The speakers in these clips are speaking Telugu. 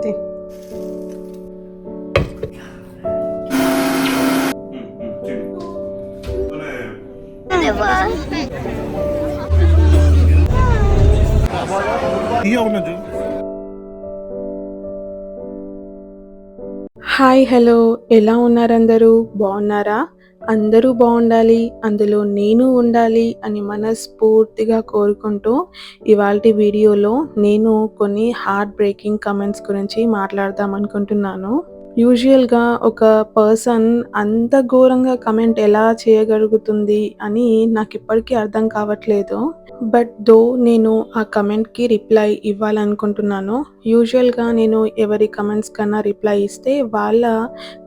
తి. హాయ్ హలో, ఎలా ఉన్నారందరూ? బాగున్నారా? అందరూ బాగుండాలి, అందులో నేను ఉండాలి అని మనస్ఫూర్తిగా కోరుకుంటూ ఇవాల్టి వీడియోలో నేను కొన్ని హార్ట్ బ్రేకింగ్ కమెంట్స్ గురించి మాట్లాడదాం అనుకుంటున్నాను. యూజువల్‌గా ఒక పర్సన్ అంత ఘోరంగా కమెంట్ ఎలా చేయగలుగుతుంది అని నాకిప్పటికీ అర్థం కావట్లేదు. బట్ నేను ఆ కమెంట్‌కి రిప్లై ఇవ్వాలనుకుంటున్నాను. యూజువల్‌గా నేను ఎవరి కమెంట్స్ కన్నా రిప్లై ఇస్తే వాళ్ళ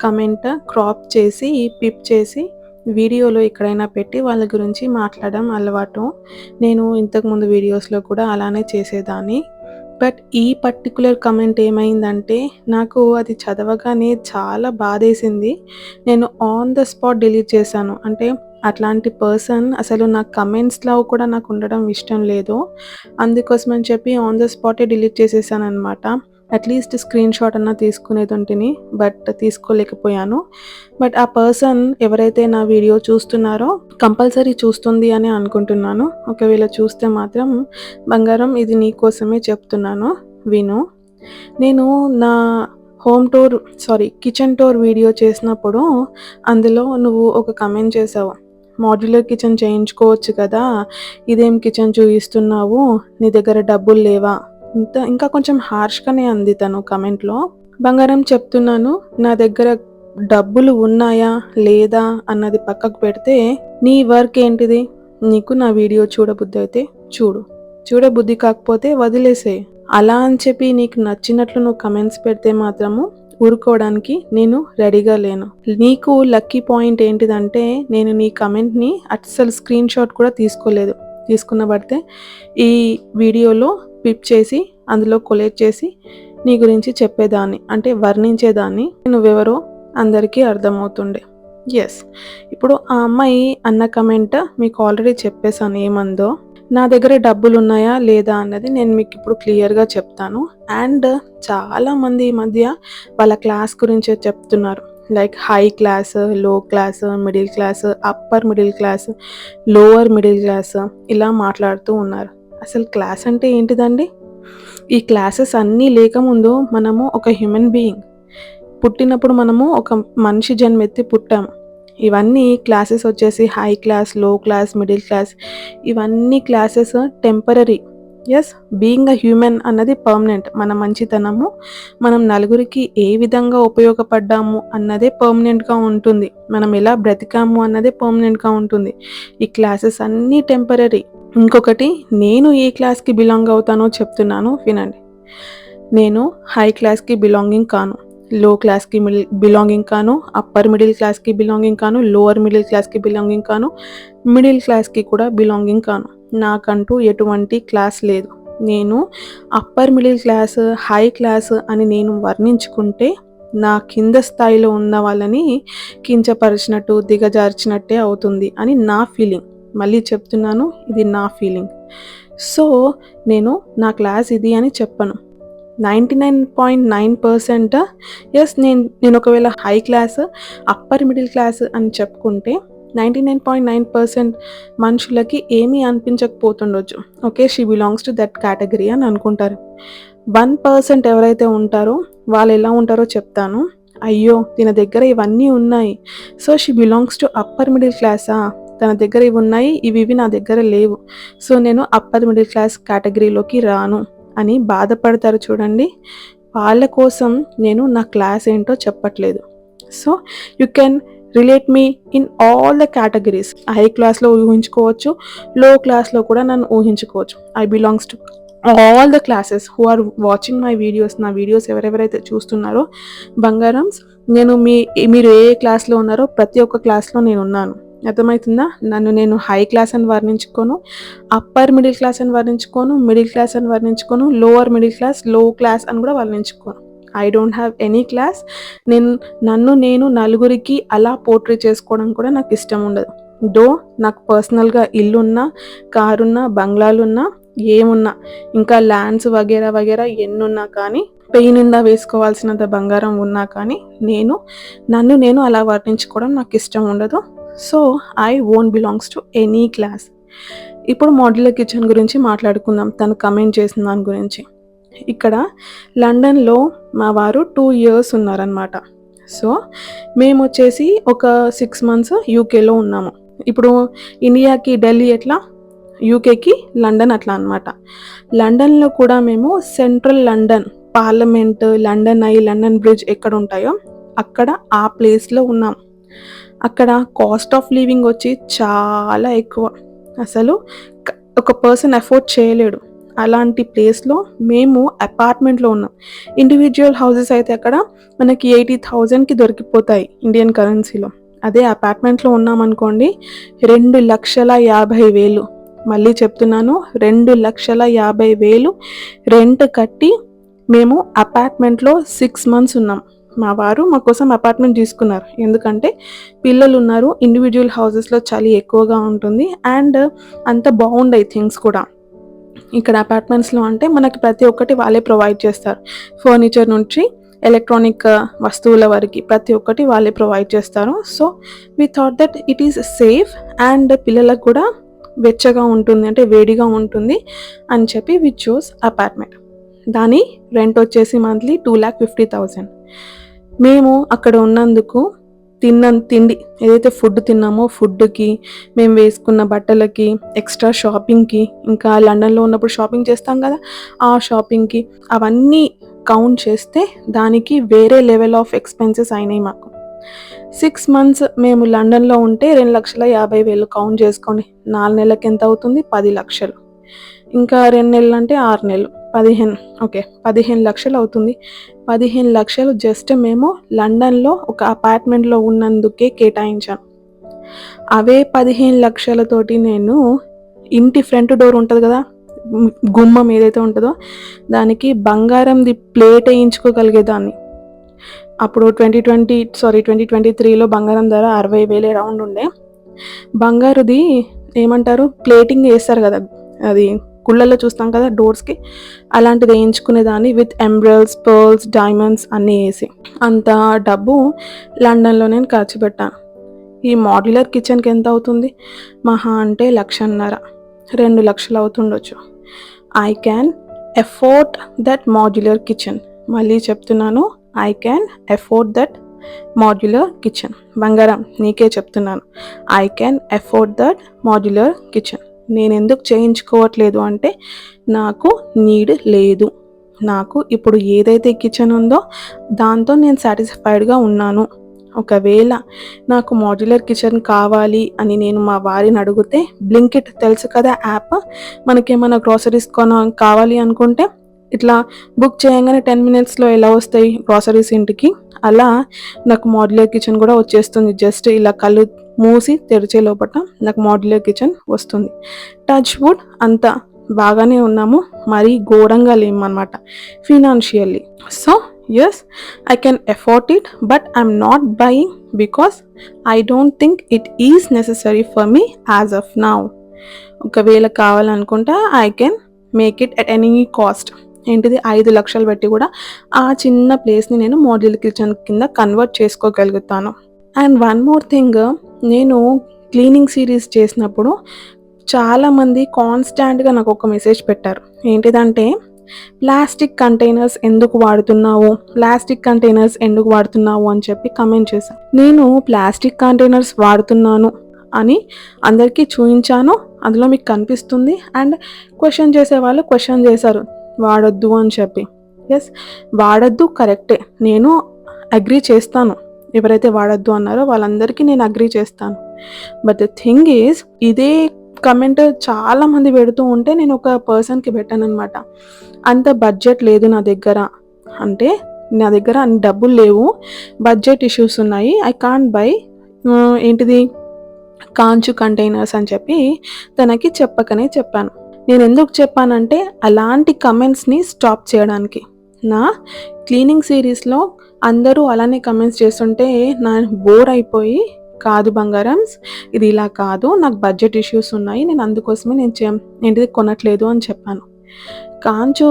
కమెంట్ క్రాప్ చేసి, పిప్ చేసి వీడియోలో ఎక్కడైనా పెట్టి వాళ్ళ గురించి మాట్లాడడం అలవాటు. నేను ఇంతకుముందు వీడియోస్‌లో కూడా అలానే చేసేదాన్ని. బట్ ఈ పర్టిక్యులర్ కమెంట్ ఏమైందంటే నాకు అది చదవగానే చాలా బాధేసింది. నేను ఆన్ ద స్పాట్ డిలీట్ చేశాను. అంటే అట్లాంటి పర్సన్ అసలు నా కమెంట్స్‌లో కూడా నాకు ఉండడం ఇష్టం లేదు. అందుకోసమని చెప్పి ఆన్ ద స్పాటే డిలీట్ చేసేసాననమాట. అట్‌లీస్ట్ స్క్రీన్‌షాట్ అన్నా తీసుకునేదుంటిని. బట్ తీసుకోలేకపోయాను. బట్ ఆ పర్సన్ ఎవరైతే నా వీడియో చూస్తున్నారో కంపల్సరీ చూస్తుంది అని అనుకుంటున్నాను. ఒకవేళ చూస్తే మాత్రం బంగారం, ఇది నీ కోసమే చెప్తున్నాను, విను. నేను నా కిచెన్ టూర్ వీడియో చేసినప్పుడు అందులో నువ్వు ఒక కమెంట్ చేసావు. మాడ్యులర్ కిచెన్ చేయించుకోవచ్చు కదా, ఇదేం కిచెన్ చూపిస్తున్నావు, నీ దగ్గర డబ్బులు లేవా? ఇంకా కొంచెం హార్ష్‌గానే అంది తను కమెంట్‌లో. బంగారం చెప్తున్నాను, నా దగ్గర డబ్బులు ఉన్నాయా లేదా అన్నది పక్కకు పెడితే నీ వర్క్ ఏంటిది? నీకు నా వీడియో చూడబుద్ధి అయితే చూడు, చూడబుద్ధి కాకపోతే వదిలేసేయ్. అలా అని చెప్పి నీకు నచ్చినట్లు నువ్వు కమెంట్స్ పెడితే మాత్రము ఊరుకోవడానికి నేను రెడీగా లేను. నీకు లక్కీ పాయింట్ ఏంటిదంటే నేను నీ కమెంట్‌ని అస్సలు స్క్రీన్‌షాట్ కూడా తీసుకోలేదు. తీసుకున్నబడితే ఈ వీడియోలో పిప్ చేసి అందులో కొలేట్ చేసి నీ గురించి చెప్పేదాన్ని, అంటే వర్ణించేదాన్ని. నువ్వెవరో అందరికీ అర్థమవుతుండే. యెస్, ఇప్పుడు ఆ అమ్మాయి అన్న కమెంట్ మీకు ఆల్రెడీ చెప్పేసాను ఏమందో. నా దగ్గర డబ్బులు ఉన్నాయా లేదా అన్నది నేను మీకు ఇప్పుడు క్లియర్గా చెప్తాను. అండ్ చాలామంది ఈ మధ్య వాళ్ళ క్లాస్ గురించే చెప్తున్నారు. Like high class, low class, middle class, upper middle class, lower middle class ఇలా మాట్లాడుతూ ఉన్నారు. అసలు క్లాస్ అంటే ఏంటిదండి? ఈ క్లాసెస్ అన్నీ లేకముందు మనము ఒక హ్యూమన్ బీయింగ్. పుట్టినప్పుడు మనము ఒక మనిషి జన్మెత్తి పుట్టాము. ఇవన్నీ క్లాసెస్ వచ్చేసి high class, low class, middle class, ఇవన్నీ classes temporary. Yes, being a human అన్నది పర్మనెంట్. మన మంచితనము, మనం నలుగురికి ఏ విధంగా ఉపయోగపడ్డాము అన్నదే పర్మనెంట్గా ఉంటుంది. మనం ఎలా బ్రతికాము అన్నదే పర్మనెంట్గా ఉంటుంది. ఈ క్లాసెస్ అన్నీ టెంపరరీ. ఇంకొకటి, నేను ఏ క్లాస్కి బిలాంగ్ అవుతానో చెప్తున్నాను, వినండి. నేను హై క్లాస్కి బిలాంగింగ్ కాను, లో క్లాస్కి బిలాంగింగ్ కాను, అప్పర్ మిడిల్ క్లాస్కి బిలాంగింగ్ కాను, లోవర్ మిడిల్ క్లాస్కి బిలాంగింగ్ కాను, మిడిల్ క్లాస్కి కూడా బిలాంగింగ్ కాను. నాకంటూ ఎటువంటి క్లాస్ లేదు. నేను upper middle class, high class అని నేను వర్ణించుకుంటే నా కింద స్థాయిలో ఉన్న వాళ్ళని కించపరిచినట్టు, దిగజార్చినట్టే అవుతుంది అని నా ఫీలింగ్. మళ్ళీ చెప్తున్నాను, ఇది నా ఫీలింగ్. సో నేను నా క్లాస్ ఇది అని చెప్పను. 99.9% ఎస్, నేను ఒకవేళ high class, upper middle class అని చెప్పుకుంటే 99.9% మనుషులకి ఏమీ అనిపించకపోతుండొచ్చు. Okay, she belongs to that category అని అనుకుంటారు. 1% ఎవరైతే ఉంటారో వాళ్ళు ఎలా ఉంటారో చెప్తాను. అయ్యో, తన దగ్గర ఇవన్నీ ఉన్నాయి, so she belongs to upper middle క్లాసా, తన దగ్గర ఇవి ఉన్నాయి, ఇవి నా దగ్గర లేవు, సో నేను అప్పర్ మిడిల్ క్లాస్ కేటగిరీలోకి రాను అని బాధపడతారు చూడండి. వాళ్ళ కోసం నేను నా క్లాస్ ఏంటో చెప్పట్లేదు. So you can relate me in all the categories. High క్లాస్లో ఊహించుకోవచ్చు, లో క్లాస్లో కూడా నన్ను ఊహించుకోవచ్చు. I belongs to all the classes who are watching my videos. నా వీడియోస్ ఎవరెవరైతే చూస్తున్నారో బంగారమ్స్, మీరు ఏ క్లాస్లో ఉన్నారో ప్రతి ఒక్క క్లాస్లో నేను ఉన్నాను. అర్థమవుతుందా? నేను హై క్లాస్ అని వర్ణించుకోను, అప్పర్ మిడిల్ క్లాస్ అని వర్ణించుకోను, మిడిల్ క్లాస్ అని వర్ణించుకోను, lower middle class, low class అని కూడా వర్ణించుకోను. I don't have any class. నేను నలుగురికి అలా పోర్ట్రే చేసుకోవడం కూడా నాకు ఇష్టం ఉండదు. నాకు పర్సనల్గా ఇల్లున్నా, కారున్నా, బంగ్లాలున్నా, ఏమున్నా, ఇంకా ల్యాండ్స్ వగేరా వగేరా ఎన్నున్నా కానీ పెయి నిండా వేసుకోవాల్సినంత బంగారం ఉన్నా కానీ నన్ను నేను అలా వర్ణించుకోవడం నాకు ఇష్టం ఉండదు. So I won't belongs to any class. ఇప్పుడు మాడ్యులర్ కిచెన్ గురించి మాట్లాడుకుందాం, తను కమెంట్ చేసిన దాని గురించి. ఇక్కడ లండన్లో మా వారు 2 years ఉన్నారనమాట. సో మేము వచ్చేసి ఒక 6 months యూకేలో ఉన్నాము. ఇప్పుడు ఇండియాకి ఢిల్లీ ఎట్లా, యూకేకి లండన్ అట్లా అనమాట. లండన్లో కూడా మేము central London, parliament, London I, London bridge ఎక్కడ ఉంటాయో అక్కడ ఆ ప్లేస్లో ఉన్నాం. అక్కడ కాస్ట్ ఆఫ్ లివింగ్ వచ్చి చాలా ఎక్కువ, అసలు ఒక పర్సన్ అఫోర్డ్ చేయలేడు. అలాంటి ప్లేస్లో మేము అపార్ట్మెంట్లో ఉన్నాం. ఇండివిజువల్ హౌసెస్ అయితే అక్కడ మనకి 80,000కి దొరికిపోతాయి ఇండియన్ కరెన్సీలో. అదే అపార్ట్మెంట్లో ఉన్నామనుకోండి 2,50,000, మళ్ళీ చెప్తున్నాను 2,50,000 రెంట్ కట్టి మేము అపార్ట్మెంట్లో 6 months ఉన్నాం. మా వారు మా కోసం అపార్ట్మెంట్ తీసుకున్నారు, ఎందుకంటే పిల్లలు ఉన్నారు, ఇండివిజువల్ హౌసెస్లో చలి ఎక్కువగా ఉంటుంది అండ్ అంత బాగుండయి థింగ్స్ కూడా. ఇక్కడ అపార్ట్మెంట్స్లో అంటే మనకి ప్రతి ఒక్కటి వాళ్ళే ప్రొవైడ్ చేస్తారు. ఫర్నిచర్ నుంచి ఎలక్ట్రానిక్ వస్తువుల వరకు ప్రతి ఒక్కటి వాళ్ళే ప్రొవైడ్ చేస్తారు. So we thought that it is safe and పిల్లలకు కూడా వెచ్చగా ఉంటుంది, అంటే వేడిగా ఉంటుంది అని చెప్పి వి చూస్ అపార్ట్మెంట్. దాని రెంట్ వచ్చేసి మంత్లీ 2,50,000. మేము అక్కడ ఉన్నందుకు తిండి ఏదైతే ఫుడ్ తిన్నామో ఫుడ్కి, మేము వేసుకున్న బట్టలకి, ఎక్స్ట్రా షాపింగ్కి, ఇంకా లండన్లో ఉన్నప్పుడు షాపింగ్ చేస్తాం కదా ఆ షాపింగ్కి, అవన్నీ కౌంట్ చేస్తే దానికి వేరే లెవెల్ ఆఫ్ ఎక్స్పెన్సెస్ అయినాయి మాకు. 6 months మేము లండన్లో ఉంటే 2,50,000 కౌంట్ చేసుకోండి. 4 నెలలకు ఎంత అవుతుంది? 10 లక్షలు. ఇంకా 2 నెలలు అంటే 6 నెలలు 15 లక్షలు అవుతుంది. 15 లక్షలు జస్ట్ మేము లండన్లో ఒక అపార్ట్మెంట్లో ఉన్నందుకే కేటాయించాను. అవే 15 లక్షలతోటి నేను ఇంటి ఫ్రంట్ డోర్ ఉంటుంది కదా, గుమ్మం ఏదైతే ఉంటుందో దానికి బంగారంది ప్లేట్ వేయించుకోగలిగేదాన్ని. అప్పుడు 2023లో బంగారం ధర 60,000 అరౌండ్ ఉండే. బంగారుది ఏమంటారు, ప్లేటింగ్ వేస్తారు కదా, అది గుళ్ళల్లో చూస్తాం కదా డోర్స్కి, అలాంటిది వేయించుకునేదాన్ని విత్ ఎంబ్రల్స్, పర్ల్స్, డైమండ్స్ అన్నీ వేసి. అంత డబ్బు లండన్లో నేను ఖర్చు పెట్టాను. ఈ మాడ్యులర్ కిచెన్కి ఎంత అవుతుంది? మహా అంటే 1,50,000, 2 లక్షలు అవుతుండొచ్చు. I can afford that modular kitchen. మళ్ళీ చెప్తున్నాను, I can afford that modular kitchen. బంగారం నీకే చెప్తున్నాను, I can afford that modular kitchen. నేను ఎందుకు చేయించుకోవట్లేదు అంటే నాకు నీడ్ లేదు. నాకు ఇప్పుడు ఏదైతే కిచెన్ ఉందో దాంతో నేను సాటిస్ఫైడ్గా ఉన్నాను. ఒకవేళ నాకు మాడ్యులర్ కిచెన్ కావాలి అని నేను మా వారిని అడిగితే, బ్లింకిట్ తెలుసు కదా యాప్, మనకేమైనా గ్రాసరీస్ కావాలి అనుకుంటే ఇట్లా బుక్ చేయగానే 10 minutesలో ఎలా వస్తాయి గ్రాసరీస్ ఇంటికి, అలా నాకు మాడ్యులర్ కిచెన్ కూడా వచ్చేస్తుంది. జస్ట్ ఇలా కళ్ళు మూసి తెరిచే లోపల నాకు మాడ్యులర్ కిచెన్ వస్తుంది. టచ్ వుడ్ అంత బాగానే ఉన్నాము, మరీ ఘోరంగా లేమన్నమాట financially. So yes, I can afford it, but I'm not buying because I don't think it is necessary for me as of now. ఒకవేళ కావాలనుకుంటా I can make it at any cost. ఏంటిది 5 లక్షలు పెట్టి కూడా ఆ చిన్న ప్లేస్ని నేను మాడ్యులర్ కిచెన్ కింద కన్వర్ట్ చేసుకోగలుగుతాను. అండ్ వన్ మోర్ థింగ్, నేను క్లీనింగ్ సిరీస్ చేసినప్పుడు చాలామంది కాన్స్టాంట్గా నాకు ఒక మెసేజ్ పెట్టారు. ఏంటిదంటే, ప్లాస్టిక్ కంటైనర్స్ ఎందుకు వాడుతున్నావు అని చెప్పి కమెంట్ చేశాను. నేను ప్లాస్టిక్ కంటైనర్స్ వాడుతున్నాను అని అందరికీ చూపించాను, అందులో మీకు కనిపిస్తుంది. అండ్ క్వశ్చన్ చేసే వాళ్ళు క్వశ్చన్ చేశారు వాడొద్దు అని చెప్పి. ఎస్, వాడొద్దు కరెక్టే, నేను అగ్రీ చేస్తాను. ఎవరైతే వాడొద్దు అన్నారో వాళ్ళందరికీ నేను అగ్రీ చేస్తాను. బట్ ద థింగ్ ఈజ్, ఇదే కమెంట్ చాలా మంది పెడుతూ ఉంటే నేను ఒక పర్సన్కి పెట్టాను అనమాట. అంత బడ్జెట్ లేదు నా దగ్గర, అంటే నా దగ్గర అన్ని డబ్బులు లేవు, బడ్జెట్ ఇష్యూస్ ఉన్నాయి, ఐ కాంట్ బై ఏంటిది కాంచు కంటైనర్స్ అని చెప్పి తనకి చెప్పకనే చెప్పాను. నేను ఎందుకు చెప్పానంటే అలాంటి కమెంట్స్ని స్టాప్ చేయడానికి. నా క్లీనింగ్ సిరీస్లో అందరూ అలానే కమెంట్స్ చేస్తుంటే నా బోర్ అయిపోయి, కాదు బంగారమ్స్ ఇది ఇలా కాదు, నాకు బడ్జెట్ ఇష్యూస్ ఉన్నాయి, నేను అందుకోసమే నేను ఏంటిది కొనట్లేదు అని చెప్పాను. కాంచు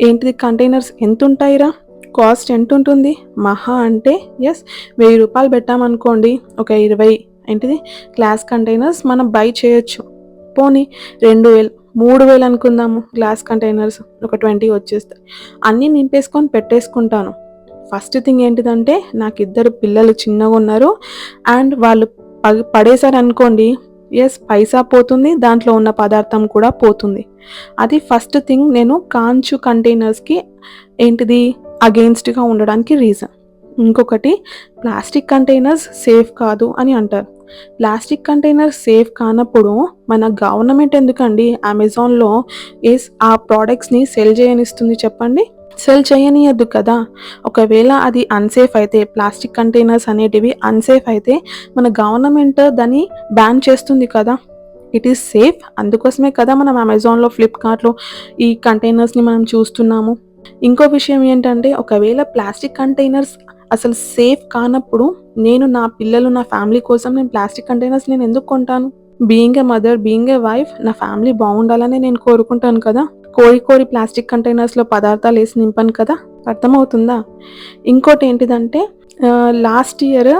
ఏంటిది కంటైనర్స్ ఎంతుంటాయిరా? కాస్ట్ ఎంతుంటుంది? మహా అంటే యెస్ రూ. 1000 పెట్టామనుకోండి, ఒక 20 ఏంటిది గ్లాస్ కంటైనర్స్ మనం బై చేయొచ్చు. పోనీ 2000, 3000 అనుకుందాము గ్లాస్ కంటైనర్స్ ఒక 20 వచ్చేస్తాయి. అన్నీ నింపేసుకొని పెట్టేసుకుంటాను. ఫస్ట్ థింగ్ ఏంటిదంటే నాకిద్దరు పిల్లలు చిన్నగున్నారు అండ్ వాళ్ళు పడేశారనుకోండి, యెస్ పైసా పోతుంది, దాంట్లో ఉన్న పదార్థం కూడా పోతుంది. అది ఫస్ట్ థింగ్ నేను కాంచు కంటైనర్స్‌కి ఏంటిది అగెయిన్స్ట్‌గా ఉండడానికి రీజన్. ఇంకొకటి ప్లాస్టిక్ కంటైనర్స్ సేఫ్ కాదు అని అంటారు. ప్లాస్టిక్ కంటైనర్స్ సేఫ్ కానప్పుడు మన గవర్నమెంట్ ఎందుకండి అమెజాన్‌లో ఆ ప్రొడక్ట్స్‌ని సెల్ చేయనిస్తుంది చెప్పండి? సెల్ చేయనీయద్దు కదా! ఒకవేళ అది అన్‌సేఫ్ అయితే ప్లాస్టిక్ కంటైనర్స్ అనేటివి అన్‌సేఫ్ అయితే మన గవర్నమెంట్ దాన్ని బ్యాన్ చేస్తుంది కదా! ఇట్ ఈస్ సేఫ్ అందుకోసమే కదా మనం అమెజాన్‌లో, ఫ్లిప్‌కార్ట్‌లో ఈ కంటైనర్స్‌ని మనం చూస్తున్నాము. ఇంకో విషయం ఏంటంటే ఒకవేళ ప్లాస్టిక్ కంటైనర్స్ అసలు సేఫ్ కానప్పుడు నా పిల్లలు, నా ఫ్యామిలీ కోసం నేను ప్లాస్టిక్ కంటైనర్స్ ఎందుకు కొంటాను? Being a mother, being a wife నా ఫ్యామిలీ బాగుండాలని నేను కోరుకుంటాను కదా! కోరి ప్లాస్టిక్ కంటైనర్స్‌లో పదార్థాలేసి నింపను కదా! అర్థమవుతుందా? ఇంకోటేంటిదంటే లాస్ట్ ఇయర్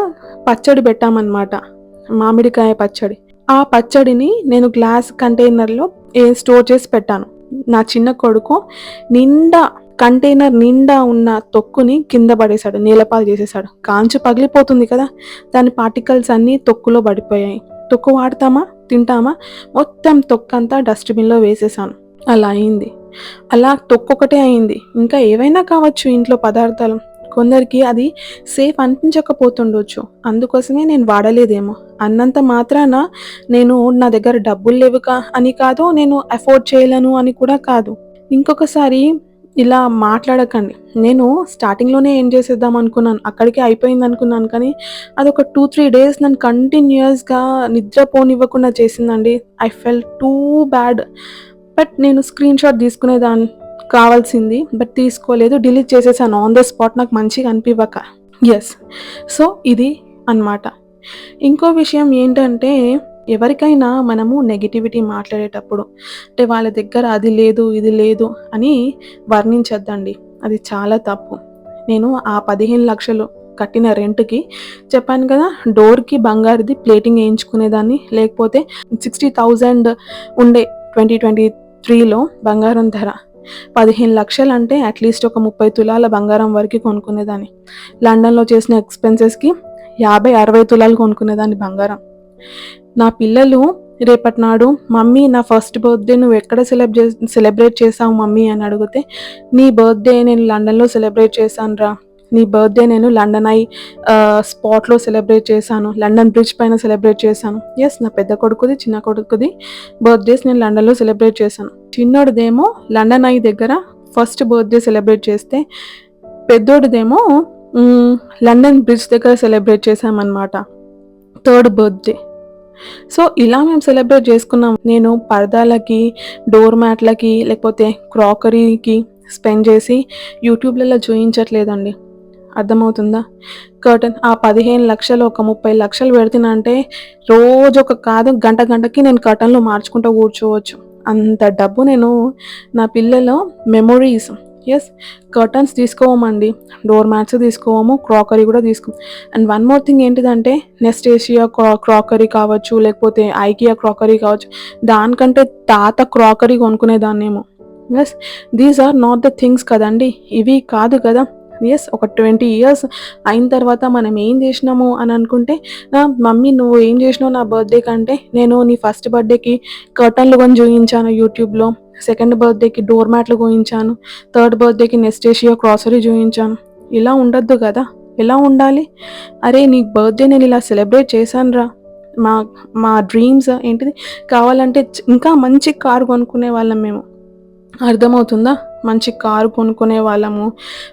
పచ్చడి పెట్టామనమాట. మామిడికాయ పచ్చడి. ఆ పచ్చడిని నేను గ్లాస్ కంటైనర్‌లో స్టోర్ చేసి పెట్టాను. నా చిన్న కొడుకు కంటైనర్ నిండా ఉన్న తొక్కుని కింద పడేశాడు. నేలపాలు చేసేశాడు. కాంచు పగిలిపోతుంది కదా! దాని పార్టికల్స్ అన్నీ తొక్కులో పడిపోయాయి. తొక్కు వాడతామా? తింటామా? మొత్తం తొక్కంతా డస్ట్‌బిన్‌లో వేసేశాను. అలా అయింది. అలా తొక్కొకటే అయింది. ఇంకా ఏవైనా కావచ్చు ఇంట్లో పదార్థాలు. కొందరికి అది సేఫ్ అనిపించకపోతుండొచ్చు. అందుకోసమే నేను వాడలేదేమో. అన్నంత మాత్రాన నా దగ్గర డబ్బులు లేవు అని కాదు, నేను అఫోర్డ్ చేయలేను అని కూడా కాదు. ఇంకొకసారి ఇలా మాట్లాడకండి. నేను స్టార్టింగ్‌లోనే ఏం చేసేద్దాం అనుకున్నాను. అక్కడికే అయిపోయిందనుకున్నాను కానీ అదొక 2, 3 డేస్ నన్ను కంటిన్యూయస్‌గా నిద్రపోనివ్వకుండా చేసిందండి. I felt too bad. But నేను స్క్రీన్‌షాట్ తీసుకునేదాన్ని కావాల్సింది. బట్ తీసుకోలేదు. డిలీట్ చేసేసాను ఆన్ ద స్పాట్ నాకు మంచిగా అనిపివ్వక. యెస్. సో, ఇది అన్నమాట. ఇంకో విషయం ఏంటంటే ఎవరికైనా మనము నెగటివిటీ మాట్లాడేటప్పుడు అంటే వాళ్ళ దగ్గర అది లేదు, ఇది లేదు అని వర్ణించొద్దండి. అది చాలా తప్పు. నేను ఆ 15,00,000 కట్టిన రెంట్‌కి చెప్పాను కదా! డోర్‌కి బంగారుది ప్లేటింగ్ ఏయించుకునేదాన్ని. లేకపోతే 60,000 ఉండే 2023లో బంగారం ధర. 15,00,000 అంటే అట్‌లీస్ట్ ఒక 30 తులాల బంగారం వరకు కొనుక్కునేదాన్ని. లండన్‌లో చేసిన ఎక్స్‌పెన్సెస్‌కి 50, 60 తులాలు కొనుక్కునేదాన్ని బంగారం. నా పిల్లలు రేపటినాడు మమ్మీ నా ఫస్ట్ బర్త్‌డే నువ్వెక్కడ సెలబ్రేట్ చేశావు మమ్మీ అని అడిగితే, నీ బర్త్‌డే నేను లండన్‌లో సెలబ్రేట్ చేశానురా. నీ బర్త్‌డే నేను లండన్ ఐ స్పాట్‌లో సెలబ్రేట్ చేశాను. లండన్ బ్రిడ్జ్ పైన సెలబ్రేట్ చేశాను. యెస్ నా పెద్ద కొడుకుది, చిన్న కొడుకుది బర్త్‌డేస్ నేను లండన్‌లో సెలబ్రేట్ చేశాను. చిన్నోడిదేమో లండన్ ఐ దగ్గర ఫస్ట్ బర్త్‌డే సెలబ్రేట్ చేస్తే, పెద్దోడిదేమో లండన్ బ్రిడ్జ్ దగ్గర సెలబ్రేట్ చేశామన్నమాట. Third birthday. సో, ఇలా మేము సెలబ్రేట్ చేసుకున్నాం. నేను పరదాలకి, డోర్ మ్యాట్‌లకి లేకపోతే క్రాకరీకి స్పెండ్ చేసి యూట్యూబ్‌లలో చూయించట్లేదండి. అర్థమవుతుందా? ఆ 15,00,000 ఒక 30,00,000 పెడుతున్నా రోజొక కాదు గంటకి నేను కర్టన్‌లు మార్చుకుంటూ కూర్చోవచ్చు. అంత డబ్బు నేను నా పిల్లల మెమోరీస్ యెస్ కర్టన్స్ తీసుకోమండి. డోర్ మ్యాట్స్ తీసుకోము. క్రాకరీ కూడా తీసుకోము. అండ్ వన్ మోర్ థింగ్ ఏంటిదంటే నెస్టేషియా క్రాకరీ కావచ్చు, లేకపోతే ఐకియా క్రాకరీ కావచ్చు. దానికంటే తాత క్రాకరీ కొనుక్కునేదాన్నేమో. Yes these are not the things కదండీ. ఇవి కాదు కదా! యెస్ ఒక 20 ఇయర్స్ అయిన తర్వాత మనం ఏం చేసినాము అని అనుకుంటే, మమ్మీ నువ్వు ఏం చేసినావు నా బర్త్‌డే కంటే, నేను నీ ఫస్ట్ బర్త్‌డేకి కర్టన్లు కొని చూయించాను యూట్యూబ్‌లో. సెకండ్ బర్త్‌డేకి డోర్ మ్యాట్లు కొనించాను. థర్డ్ బర్త్‌డేకి నెస్టేషియా గ్రోసరీ చూయించాను. ఇలా ఉండొద్దు కదా! ఎలా ఉండాలి? అరే నీ బర్త్‌డే నేను ఇలా సెలబ్రేట్ చేశానురా. మా మా డ్రీమ్స్ ఏంటిది కావాలంటే ఇంకా మంచి కారు కొనుక్కునేవాళ్ళం మేము. అర్థమవుతుందా? మంచి కారు కొనుక్కునే వాళ్ళము.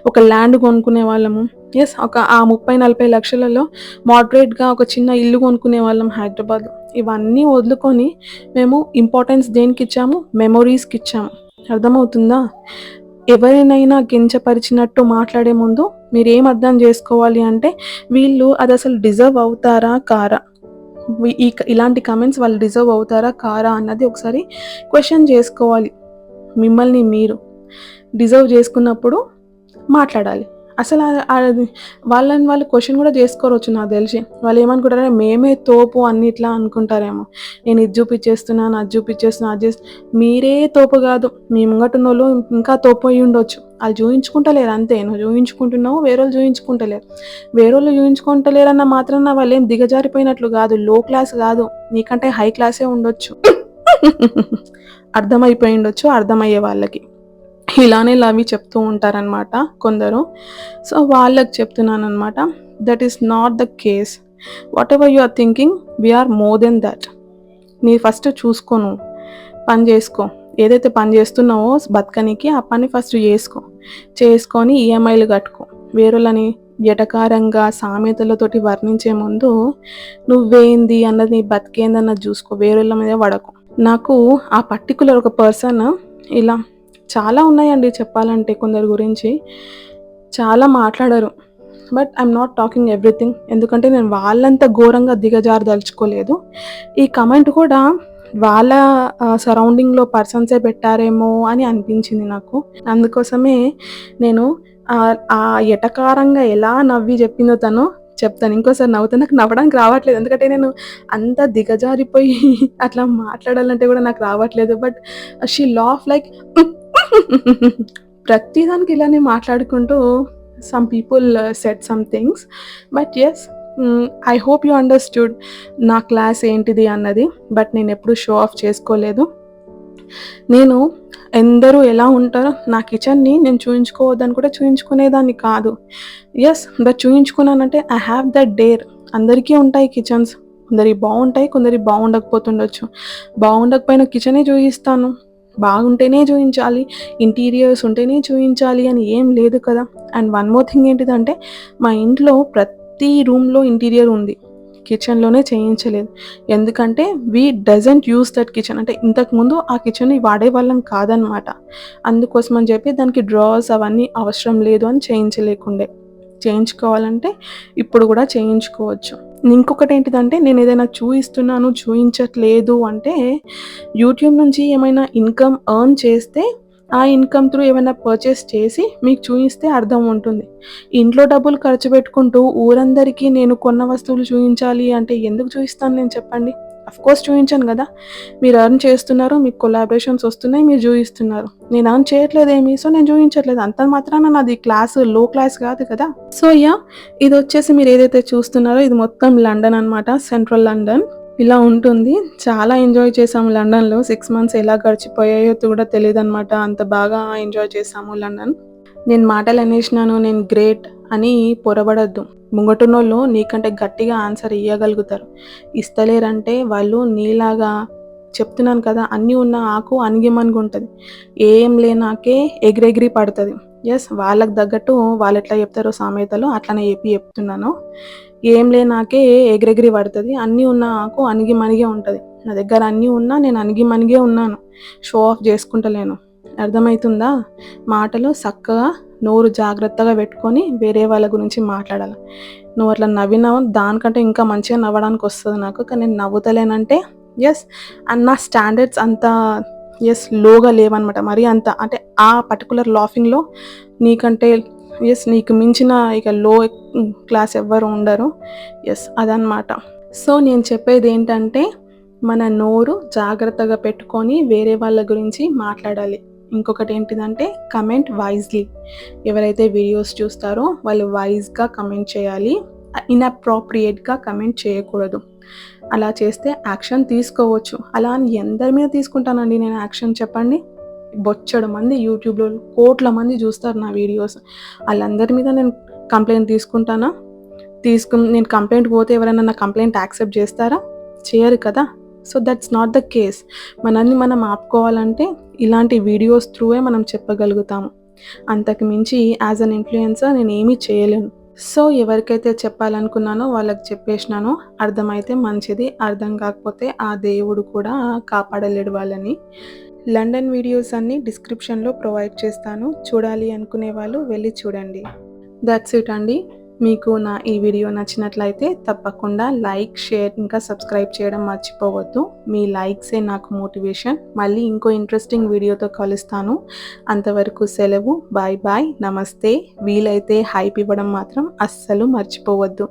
ఒక ల్యాండ్ కొనుక్కునే వాళ్ళము. యెస్ ఆ 30, 40 లక్షలలో మోడరేట్‌గా ఒక చిన్న ఇల్లు కొనుక్కునే వాళ్ళం హైదరాబాద్‌లో. ఇవన్నీ వదులుకొని మేము ఇంపార్టెన్స్ దేనికిచ్చాము? మెమోరీస్‌కిచ్చాము. అర్థమవుతుందా? ఎవరినైనా కించపరిచినట్టు మాట్లాడే ముందు మీరేం అర్థం చేసుకోవాలి అంటే, వీళ్ళు అదసలు డిజర్వ్ అవుతారా? కారా? ఇలాంటి కామెంట్స్ వాళ్ళు డిజర్వ్ అవుతారా? కారా? అన్నది ఒకసారి క్వెషన్ చేసుకోవాలి. మిమ్మల్ని మీరు డిజర్వ్ చేసుకున్నప్పుడు మాట్లాడాలి. అసలు అది వాళ్ళని వాళ్ళు క్వెషన్ కూడా చేసుకోవచ్చు నాకు తెలిసి. వాళ్ళు ఏమనుకుంటారంటే మేమే తోపు అన్నిట్లా అనుకుంటారేమో. నేను ఇది చూపించేస్తున్నాను, అది చూపించేస్తున్నా, అది చేసి మీరే తోపు కాదు. మీ ముంగటున్నోళ్ళు ఇంకా తోపు అయ్యి ఉండొచ్చు. వాళ్ళు చూయించుకుంటలేరు అంతే. నువ్వు చూయించుకుంటున్నావు, వేరేవాళ్ళు చూయించుకుంటలేరు. వేరేవాళ్ళు చూయించుకుంటలేరన్న మాత్రాన వాళ్ళేం దిగజారిపోయినట్లు కాదు. లో క్లాస్ కాదు. నీకంటే హై క్లాసే ఉండొచ్చు. అర్థమైపోయి ఉండొచ్చు అర్థమయ్యే వాళ్ళకి. ఇలానే లవి చెప్తూ ఉంటారనమాట కొందరు. సో వాళ్ళకి చెప్తున్నానమాట, that is not the case. Whatever you are thinking, we're more than that. నీ ఫస్ట్ చూసుకో, నువ్వు పని చేసుకో. ఏదైతే పని చేస్తున్నావో బతకనికి ఆ పని ఫస్ట్ చేసుకొని ఈఎంఐలు కట్టుకో. వేరేలని ఎటకారంగా సామెతలతోటి వర్ణించే ముందు నువ్వేంది అన్నది, నీ బతికేందన్నది చూసుకో. వేరేళ్ళ మీద పడకు. నాకు ఆ పర్టికులర్ ఒక పర్సన్ ఇలా చాలా ఉన్నాయండి చెప్పాలంటే కొందరి గురించి. చాలా మాట్లాడరు. But I'm not talking everything. ఎందుకంటే నేను వాళ్ళంత ఘోరంగా దిగజారదలుచుకోలేదు. ఈ కమెంట్ కూడా వాళ్ళ సరౌండింగ్లో పర్సన్సే పెట్టారేమో అని అనిపించింది నాకు. అందుకోసమే నేను ఆ ఎటకారంగా ఎలా నవ్వి చెప్పిందో తను చెప్తాను. ఇంకోసారి నవ్వుతా. నాకు నవ్వడానికి రావట్లేదు, ఎందుకంటే నేను అంత దిగజారిపోయి అట్లా మాట్లాడాలంటే కూడా నాకు రావట్లేదు. బట్ షీ లాఫ్ లైక్ ప్రతిదానికి ఇలానే మాట్లాడుకుంటూ some people set some things. But yes, I hope you understood నా క్లాస్ ఏంటిది అన్నది. బట్ నేను ఎప్పుడు షో ఆఫ్ చేసుకోలేదు. నేను ఎందరూ ఎలా ఉంటారో నా కిచెన్ని నేను చూయించుకోవద్దని కూడా చూయించుకునేదాన్ని కాదు. ఎస్, బట్ చూయించుకున్నానంటే ఐ హ్యావ్ దట్ డేర్. అందరికీ ఉంటాయి కిచెన్స్. కొందరి బాగుంటాయి, కొందరి బాగుండకపోతుండొచ్చు. బాగుండకపోయిన కిచెనే చూపిస్తాను. బాగుంటేనే చూయించాలి, ఇంటీరియర్స్ ఉంటేనే చూయించాలి అని ఏం లేదు కదా. అండ్ వన్ మోర్ థింగ్ ఏంటిదంటే, మా ఇంట్లో ప్రతి రూమ్లో ఇంటీరియర్ ఉంది, కిచెన్లోనే చేయించలేదు. ఎందుకంటే we doesn't use that kitchen. అంటే ఇంతకుముందు ఆ కిచెన్ వాడే వాళ్ళం కాదనమాట. అందుకోసం అని చెప్పి దానికి డ్రాస్ అవన్నీ అవసరం లేదు అని చేయించలేకుండే. చేయించుకోవాలంటే ఇప్పుడు కూడా చేయించుకోవచ్చు. ఇంకొకటి ఏంటిదంటే, నేను ఏదైనా చూపిస్తున్నాను చూయించట్లేదు అంటే యూట్యూబ్ నుంచి ఏమైనా ఇన్కమ్ ఎర్న్ చేస్తే ఆ ఇన్కమ్ త్రూ ఏమైనా పర్చేస్ చేసి మీకు చూపిస్తే అర్థం ఉంటుంది. ఇంట్లో డబ్బులు ఖర్చు పెట్టుకుంటూ ఊరందరికీ నేను కొన్న వస్తువులు చూపించాలి అంటే ఎందుకు చూపిస్తాను నేను, చెప్పండి? అఫ్కోర్స్ చూపించాను కదా. మీరు ఎర్న్ చేస్తున్నారు, మీకు కొలాబరేషన్స్ వస్తున్నాయి, మీరు చూపిస్తున్నారు. నేను ఎర్న్ చేయట్లేదేమి, సో నేను చూపించట్లేదు. అంత మాత్రాన నాది క్లాస్ లో క్లాస్ కాదు కదా. సో యా, ఇది వచ్చేసి మీరు ఏదైతే చూస్తున్నారో ఇది మొత్తం లండన్ అనమాట, సెంట్రల్ లండన్. ఇలా ఉంటుంది. చాలా ఎంజాయ్ చేసాము లండన్లో. 6 months ఎలా గడిచిపోయాయో కూడా తెలియదు అనమాట. అంత బాగా ఎంజాయ్ చేసాము లండన్. నేను మాటలు అనేసినాను, నేను గ్రేట్ అని పొరబడద్దు. ముంగటున్నోళ్ళు నీకంటే గట్టిగా ఆన్సర్ ఇవ్వగలుగుతారు. ఇస్తలేరంటే వాళ్ళు నీలాగా, చెప్తున్నాను కదా, అన్నీ ఉన్న ఆకు అణిగిమణిగి ఉంటుంది. ఏం లేనాకే ఎగిరెగిరి పడుతుంది. ఎస్, వాళ్ళకి తగ్గట్టు వాళ్ళు ఎట్లా చెప్తారో సామెతలు అట్లనే చెప్తున్నాను. ఏం లేనాకే ఎగిరెగిరి పడుతుంది. అన్నీ ఉన్న ఆకు అణిగిమణిగే ఉంటుంది. నా దగ్గర అన్నీ ఉన్నా నేను అణిగిమణిగే ఉన్నాను. షో ఆఫ్ చేసుకుంటలేను. అర్థమవుతుందా? మాటలు చక్కగా నోరు జాగ్రత్తగా పెట్టుకొని వేరే వాళ్ళ గురించి మాట్లాడాలి. నువ్వు అట్లా నవ్వినావు, దానికంటే ఇంకా మంచిగా నవ్వడానికి వస్తుంది నాకు. కానీ నేను నవ్వుతలేనంటే ఎస్, అండ్ నా స్టాండర్డ్స్ అంత లోగా లేవన్నమాట. మరి అంత అంటే ఆ పర్టికులర్ లాఫింగ్లో నీకంటే నీకు మించిన ఇక లో క్లాస్ ఎవ్వరు ఉండరు. అదనమాట. సో నేను చెప్పేది ఏంటంటే, మన నోరు జాగ్రత్తగా పెట్టుకొని వేరే వాళ్ళ గురించి మాట్లాడాలి. ఇంకొకటి ఏంటిదంటే, కమెంట్ వైజ్లీ. ఎవరైతే వీడియోస్ చూస్తారో వాళ్ళు వైజ్గా కమెంట్ చేయాలి. ఇన్అప్రోప్రియేట్గా కమెంట్ చేయకూడదు. అలా చేస్తే యాక్షన్ తీసుకోవచ్చు. అలా అని ఎందరి మీద తీసుకుంటానండి నేను యాక్షన్, చెప్పండి? బొచ్చడు మంది యూట్యూబ్లో కోట్ల మంది చూస్తారు నా వీడియోస్. వాళ్ళందరి మీద నేను కంప్లైంట్ తీసుకుంటానా? నేను కంప్లైంట్ పోతే ఎవరైనా నా కంప్లైంట్ యాక్సెప్ట్ చేస్తారా? చేయరు కదా. So that's not the case. మనల్ని మనం ఆపుకోవాలంటే ఇలాంటి వీడియోస్ త్రూవే మనం చెప్పగలుగుతాము. అంతకు మించి యాజ్ అన్ ఇన్ఫ్లుయెన్సర్ నేను ఏమీ చేయలేను. సో ఎవరికైతే చెప్పాలనుకున్నానో వాళ్ళకి చెప్పేసినాను. అర్థమైతే మంచిది, అర్థం కాకపోతే ఆ దేవుడు కూడా కాపాడలేడు వాళ్ళని. లండన్ వీడియోస్ అన్నీ డిస్క్రిప్షన్లో ప్రొవైడ్ చేస్తాను. చూడాలి అనుకునే వాళ్ళు వెళ్ళి చూడండి. దట్స్ ఇట్ అండి. మీకు నా ఈ వీడియో నచ్చినట్లయితే తప్పకుండా లైక్, షేర్ ఇంకా సబ్స్క్రైబ్ చేయడం మర్చిపోవద్దు. మీ లైక్సే నాకు మోటివేషన్. మళ్ళీ ఇంకో ఇంట్రెస్టింగ్ వీడియోతో కలుస్తాను. అంతవరకు సెలవు. Bye bye. నమస్తే. వీలైతే హైప్ ఇవ్వడం మాత్రం అస్సలు మర్చిపోవద్దు.